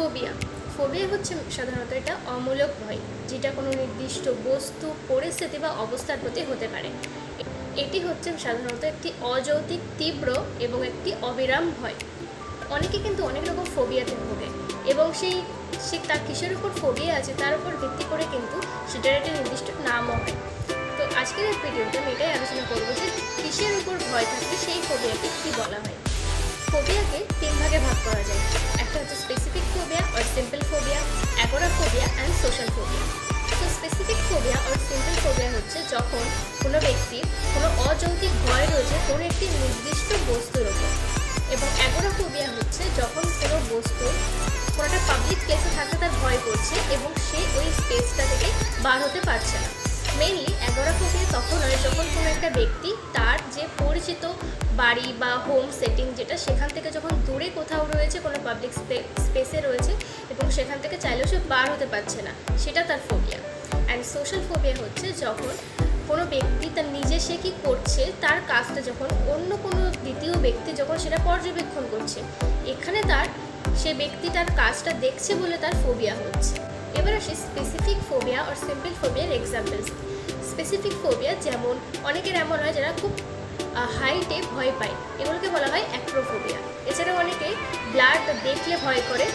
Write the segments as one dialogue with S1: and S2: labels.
S1: Phobia phobia হচ্ছে সাধারণত এটা অমূলক ভয়, যেটা কোনো নির্দিষ্ট বস্তু, পরিস্থিতি বা অবস্থার প্রতি হতে পারে। এটি হচ্ছে সাধারণত একটি অযৌক্তিক, তীব্র এবং একটি অবিরাম ভয়। অনেকে কিন্তু অনেক রকম ফোবিয়াতে ভোগে এবং সে তার কিসের উপর ফোবিয়া আছে তার উপর ভিত্তি করে কিন্তু সেটার একটা নির্দিষ্ট নামও হয়। তো আজকের এই ভিডিওতে আমি এটাই আলোচনা করবো যে কিসের উপর ভয় থাকলে সেই ফোবিয়াকে কী বলা হয়। ফোবিয়াকে 3 ভাগে ভাগ করা যায়। একটা হচ্ছে স্পেসিফিক ফোবিয়া আর simple phobia, agoraphobia and social phobia. তো স্পেসিফিক ফোবিয়া আর সিম্পল ফোবিয়া হচ্ছে যখন কোনো ব্যক্তির কোনো অযৌক্তিক ভয় রয়েছে কোনো একটি নির্দিষ্ট বস্তুর ওপর, এবং অ্যাগোরাফোবিয়া হচ্ছে যখন কোনো বস্তু কোনো একটা পাবলিক প্লেসে থাকতে তার ভয় করছে এবং সে ওই স্পেসটা থেকে বার হতে পারছে না। মেইনলি অ্যাগোরাফোবিয়া তখন হয় যখন কোনো একটা ব্যক্তি তার যে পরিচিত বাড়ি বা হোম সেটিং যেটা, সেখান থেকে যখন দূরে কোথাও রয়েছে, কোনো পাবলিক স্পেসে রয়েছে এবং সেখান থেকে চাইলেও সে বার হতে পারছে না, সেটা তার ফোবিয়া। অ্যান্ড সোশ্যাল ফোবিয়া হচ্ছে যখন কোনো ব্যক্তি তার নিজে সে কী করছে তার কাজটা যখন অন্য কোনো দ্বিতীয় ব্যক্তি যখন সেটা পর্যবেক্ষণ করছে, এখানে সে ব্যক্তি তার কাজটা দেখছে বলে তার ফোবিয়া হচ্ছে। এবার আসি স্পেসিফিক ফোবিয়া আর সিম্পল ফোবিয়ার এক্সাম্পলস। স্পেসিফিক ফোবিয়া যেমন অনেকের এমন হয় যারা খুব হাইটে ভয় পায়, এগুলোকে বলা হয় অ্যাক্রোফোবিয়া। এছাড়াও অনেকে ব্লাড দেখলে ভয় করে,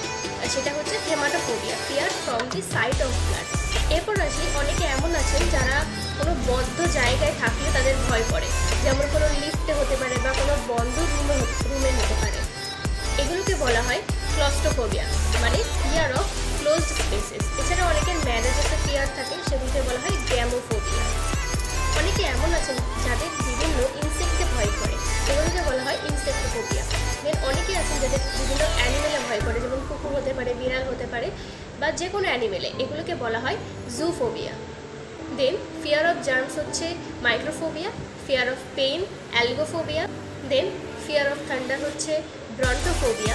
S1: সেটা হচ্ছে haematophobia, fear from the sight of blood. এরপর আসি অনেকে এমন আছেন যারা কোনো বদ্ধ জায়গায় থাকলে তাদের ভয় করে, যেমন কোনো লিফটে হতে পারে বা কোনো বন্ধ রুমে হতে পারে। এগুলোকে বলা হয় ক্লস্ট্রোফোবিয়া, মানে ফিয়ার অফ ক্লোজড স্পেসেস। এছাড়া অনেকের ম্যারেজের ফিয়ার থাকে, সেগুলোকে বলা হয় গ্যামোফোবিয়া। অনেকে এমন আছেন যাদের বিভিন্ন ইনসেক্টকে ভয় করে, সেগুলোকে বলা হয় ইনসেক্টোফোবিয়া। দেন অনেকে আছেন যাদের বিভিন্ন অ্যানিমেলে ভয় করে, যেমন কুকুর হতে পারে, বিড়াল হতে পারে বা যে কোনো অ্যানিমেলে, এগুলোকে বলা হয় zoophobia. Then fear of germs হচ্ছে microphobia, fear of pain algophobia. Then fear of thunder হচ্ছে ব্রন্টোফোবিয়া,